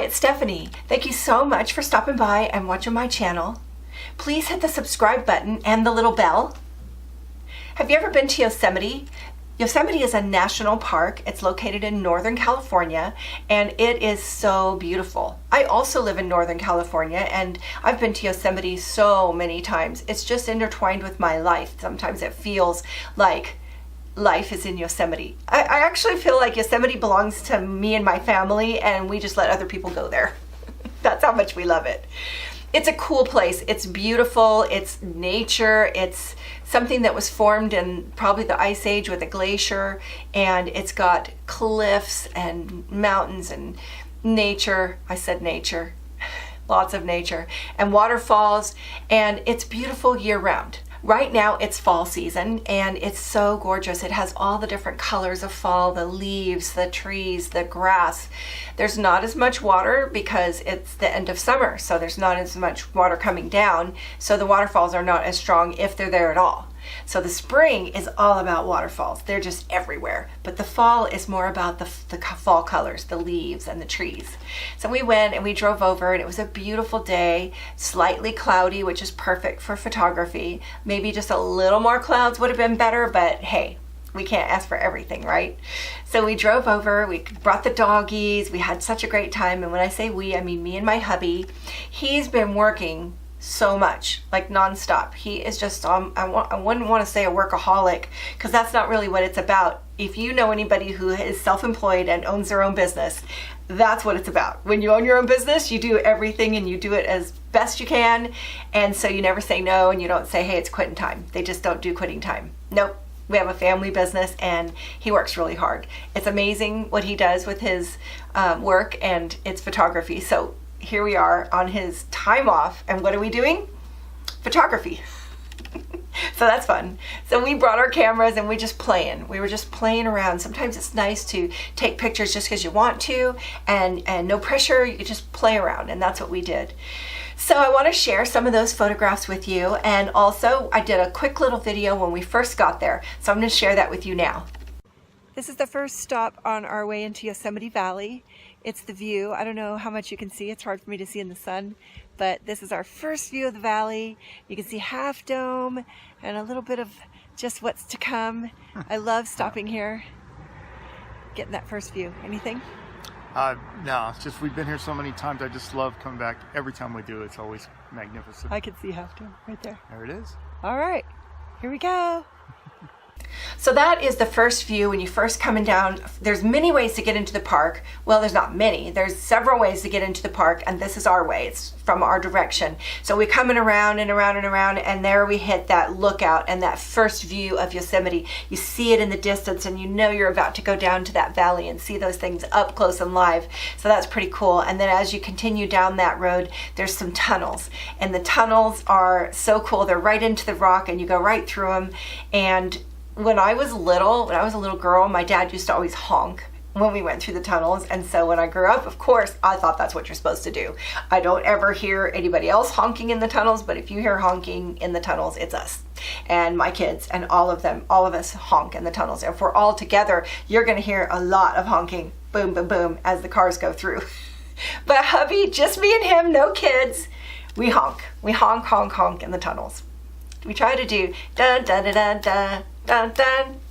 it's Stephanie. Thank you so much for stopping by and watching my channel. Please hit the subscribe button and the little bell. Have you ever been to Yosemite? Yosemite is a national park. It's located in Northern California, and it is so beautiful. I also live in Northern California, and I've been to Yosemite so many times. It's just intertwined with my life. Sometimes it feels like life is in Yosemite. I actually feel like Yosemite belongs to me and my family, and we just let other people go there. That's how much we love it. It's a cool place. It's beautiful. It's nature. It's something that was formed in probably the Ice Age with a glacier, and it's got cliffs and mountains and nature. I said nature. Lots of nature and waterfalls, and it's beautiful year-round. Right now it's fall season, and it's so gorgeous. It has all the different colors of fall, the leaves, the trees, the grass. There's not as much water because it's the end of summer, so there's not as much water coming down, so the waterfalls are not as strong if they're there at all. So the spring is all about waterfalls. They're just everywhere. But the fall is more about the fall colors, the leaves and the trees. So we went and we drove over, and it was a beautiful day, slightly cloudy, which is perfect for photography. Maybe just a little more clouds would have been better, but hey, we can't ask for everything, right? So we drove over, we brought the doggies, we had such a great time. And when I say we, I mean me and my hubby. He's been working so much, like nonstop. He is just, I wouldn't want to say a workaholic, because that's not really what it's about. If you know anybody who is self-employed and owns their own business, that's what it's about. When you own your own business, you do everything and you do it as best you can. And so you never say no, and you don't say, hey, it's quitting time. They just don't do quitting time. Nope. We have a family business, and he works really hard. It's amazing what he does with his work, and it's photography. So here we are on his time off, and what are we doing? Photography. So that's fun. So we brought our cameras and we were just playing around. Sometimes it's nice to take pictures just because you want to, and no pressure. You just play around, and that's what we did. So I want to share some of those photographs with you, and also I did a quick little video when we first got there, so I'm going to share that with you now. This is the first stop on our way into Yosemite Valley. It's the view. I don't know how much you can see. It's hard for me to see in the sun, but this is our first view of the valley. You can see Half Dome and a little bit of just what's to come. I love stopping here, getting that first view. Anything? No, it's just we've been here so many times. I just love coming back. Every time we do, it's always magnificent. I can see Half Dome right there. There it is. All right, here we go. So that is the first view when you first coming down. There's many ways to get into the park. Well, there's not many. There's several ways to get into the park, and this is our way. It's from our direction. So we're coming around and around and around, and there we hit that lookout and that first view of Yosemite. You see it in the distance, and you know you're about to go down to that valley and see those things up close and live. So that's pretty cool. And then as you continue down that road, there's some tunnels, and the tunnels are so cool. They're right into the rock, and you go right through them. And when I was a little girl, my dad used to always honk when we went through the tunnels. And so when I grew up, of course, I thought that's what you're supposed to do. I don't ever hear anybody else honking in the tunnels, but if you hear honking in the tunnels, it's us and my kids, and all of us honk in the tunnels. And if we're all together, you're going to hear a lot of honking, boom, boom, boom, as the cars go through. But hubby, just me and him, no kids, we honk, honk, honk in the tunnels. We try to do dun, dun, dun, dun, dun. Dun, dun.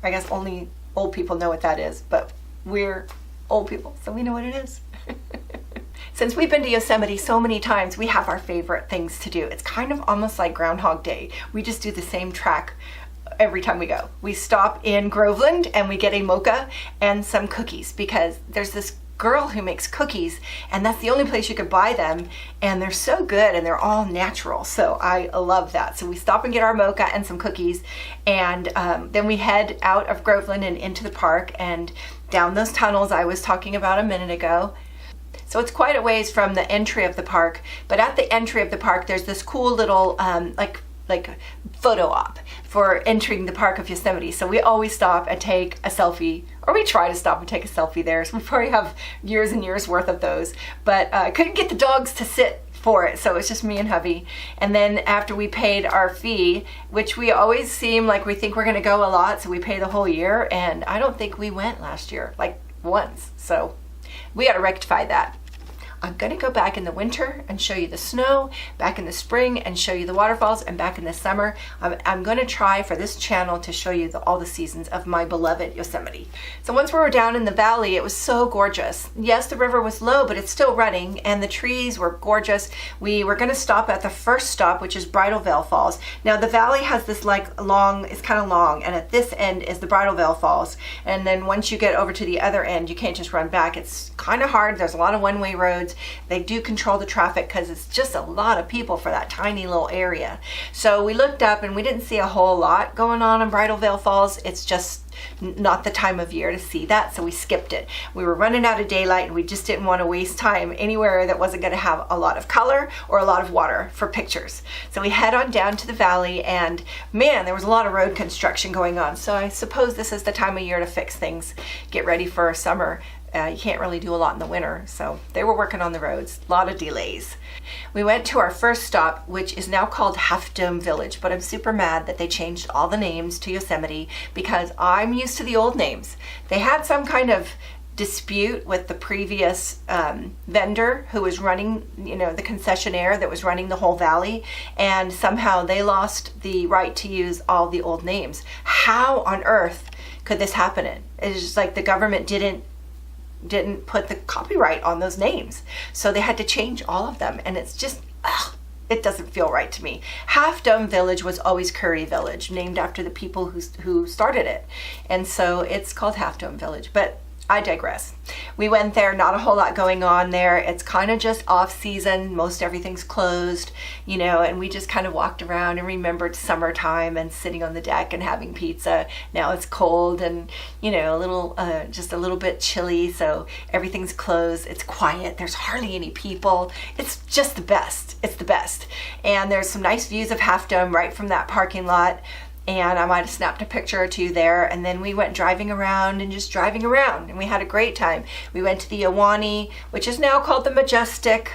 I guess only old people know what that is, but we're old people, so we know what it is. Since we've been to Yosemite so many times, we have our favorite things to do. It's kind of almost like Groundhog Day. We just do the same track every time we go. We stop in Groveland and we get a mocha and some cookies, because there's this girl who makes cookies, and that's the only place you could buy them, and they're so good and they're all natural. So I love that. So we stop and get our mocha and some cookies, and then we head out of Groveland and into the park and down those tunnels I was talking about a minute ago. So it's quite a ways from the entry of the park, but at the entry of the park there's this cool little like photo op for entering the park of Yosemite. So we always stop and take a selfie, or we try to stop and take a selfie there. So we probably have years and years worth of those, but couldn't get the dogs to sit for it, so it's just me and hubby. And then after we paid our fee, which we always seem like we think we're gonna go a lot, so we pay the whole year, and I don't think we went last year, like once. So we gotta rectify that. I'm gonna go back in the winter and show you the snow, back in the spring and show you the waterfalls, and back in the summer. I'm gonna try for this channel to show you all the seasons of my beloved Yosemite. So once we were down in the valley, it was so gorgeous. Yes, the river was low, but it's still running, and the trees were gorgeous. We were gonna stop at the first stop, which is Bridal Veil Falls. Now the valley has this like long, it's kind of long, and at this end is the Bridal Veil Falls. And then once you get over to the other end, you can't just run back. It's kind of hard. There's a lot of one-way roads. They do control the traffic because it's just a lot of people for that tiny little area. So we looked up and we didn't see a whole lot going on in Bridal Veil Falls. It's just not the time of year to see that, so we skipped it. We were running out of daylight and we just didn't want to waste time anywhere that wasn't going to have a lot of color or a lot of water for pictures. So we head on down to the valley, and man, there was a lot of road construction going on. So I suppose this is the time of year to fix things, get ready for summer. You can't really do a lot in the winter, so they were working on the roads. A lot of delays. We went to our first stop, which is now called Half Dome Village, but I'm super mad that they changed all the names to Yosemite because I'm used to the old names. They had some kind of dispute with the previous vendor who was running, the concessionaire that was running the whole valley, and somehow they lost the right to use all the old names. How on earth could this happen? It's just like the government didn't put the copyright on those names, so they had to change all of them, and it's just it doesn't feel right to me. Half Dome Village was always Curry Village, named after the people who started it, and so it's called Half Dome Village. But I digress. We went there, not a whole lot going on there. It's kind of just off season. Most everything's closed, and we just kind of walked around and remembered summertime and sitting on the deck and having pizza. Now it's cold and, just a little bit chilly. So everything's closed. It's quiet. There's hardly any people. It's just the best. It's the best. And there's some nice views of Half Dome right from that parking lot. And I might have snapped a picture or two there, and then we went driving around, and we had a great time. We went to the Ahwahnee, which is now called the Majestic.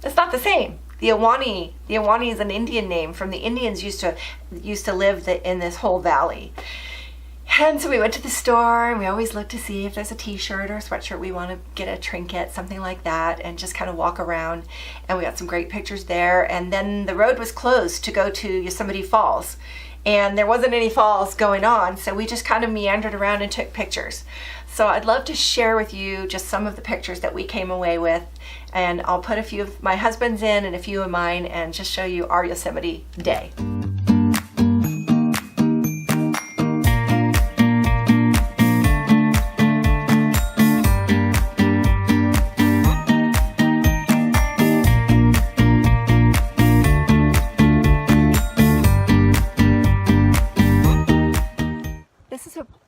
It's not the same. The Ahwahnee is an Indian name from the Indians used to live in this whole valley. And so we went to the store, and we always look to see if there's a t-shirt or a sweatshirt we want to get, a trinket, something like that, and just kind of walk around. And we got some great pictures there. And then the road was closed to go to Yosemite Falls, and there wasn't any falls going on, so we just kind of meandered around and took pictures. So I'd love to share with you just some of the pictures that we came away with, and I'll put a few of my husband's in and a few of mine and just show you our Yosemite day.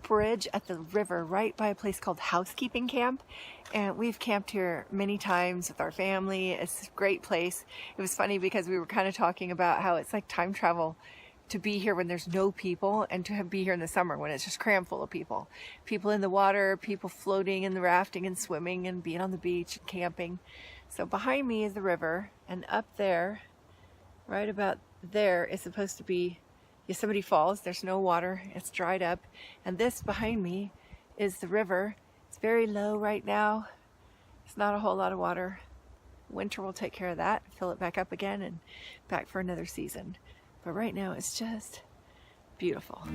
Bridge at the river right by a place called Housekeeping Camp, and we've camped here many times with our family. It's a great place. It was funny because we were kind of talking about how it's like time travel to be here when there's no people, and to be here in the summer when it's just crammed full of people in the water, people floating in the rafting and swimming and being on the beach and camping. So behind me is the river, and up there, right about there, is supposed to be Yosemite Falls. There's no water, it's dried up. And this behind me is the river. It's very low right now. It's not a whole lot of water. Winter will take care of that, fill it back up again, and back for another season. But right now it's just beautiful.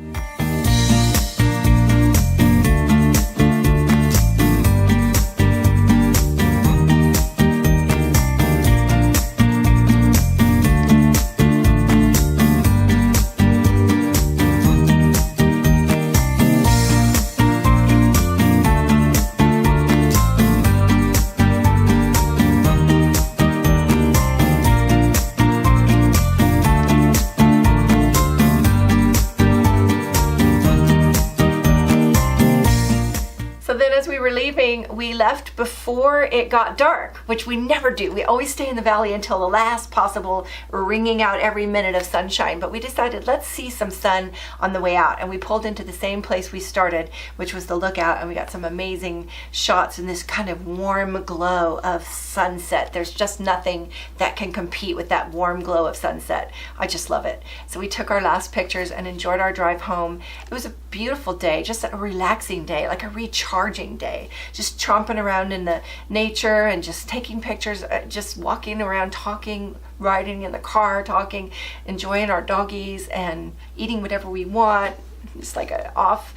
We left before it got dark, which we never do. We always stay in the valley until the last possible, wringing out every minute of sunshine. But we decided, let's see some sun on the way out. And we pulled into the same place we started, which was the lookout. And we got some amazing shots in this kind of warm glow of sunset. There's just nothing that can compete with that warm glow of sunset. I just love it. So we took our last pictures and enjoyed our drive home. It was a beautiful day, just a relaxing day, like a recharging recharging day. Just tromping around in the nature and just taking pictures, just walking around, talking, riding in the car, talking, enjoying our doggies and eating whatever we want. Just like a off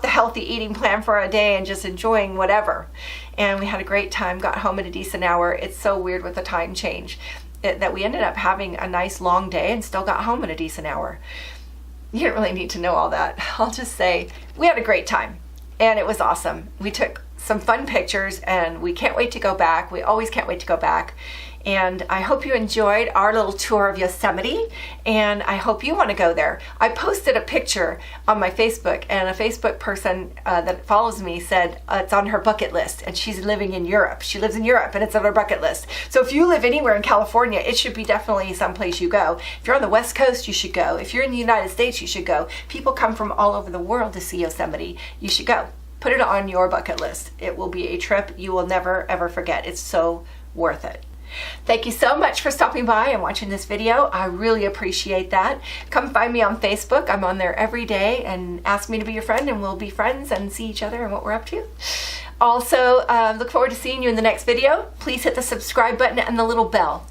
the healthy eating plan for a day and just enjoying whatever. And we had a great time, got home at a decent hour. It's so weird with the time change that we ended up having a nice long day and still got home at a decent hour. You don't really need to know all that. I'll just say we had a great time and it was awesome. We took some fun pictures and we can't wait to go back. We always can't wait to go back. And I hope you enjoyed our little tour of Yosemite, and I hope you want to go there. I posted a picture on my Facebook, and a Facebook person that follows me said it's on her bucket list, and she's living in Europe. She lives in Europe, and it's on her bucket list. So if you live anywhere in California, it should be definitely someplace you go. If you're on the West Coast, you should go. If you're in the United States, you should go. People come from all over the world to see Yosemite. You should go. Put it on your bucket list. It will be a trip you will never, ever forget. It's so worth it. Thank you so much for stopping by and watching this video. I really appreciate that. Come find me on Facebook. I'm on there every day, and ask me to be your friend and we'll be friends and see each other and what we're up to. Also, look forward to seeing you in the next video. Please hit the subscribe button and the little bell.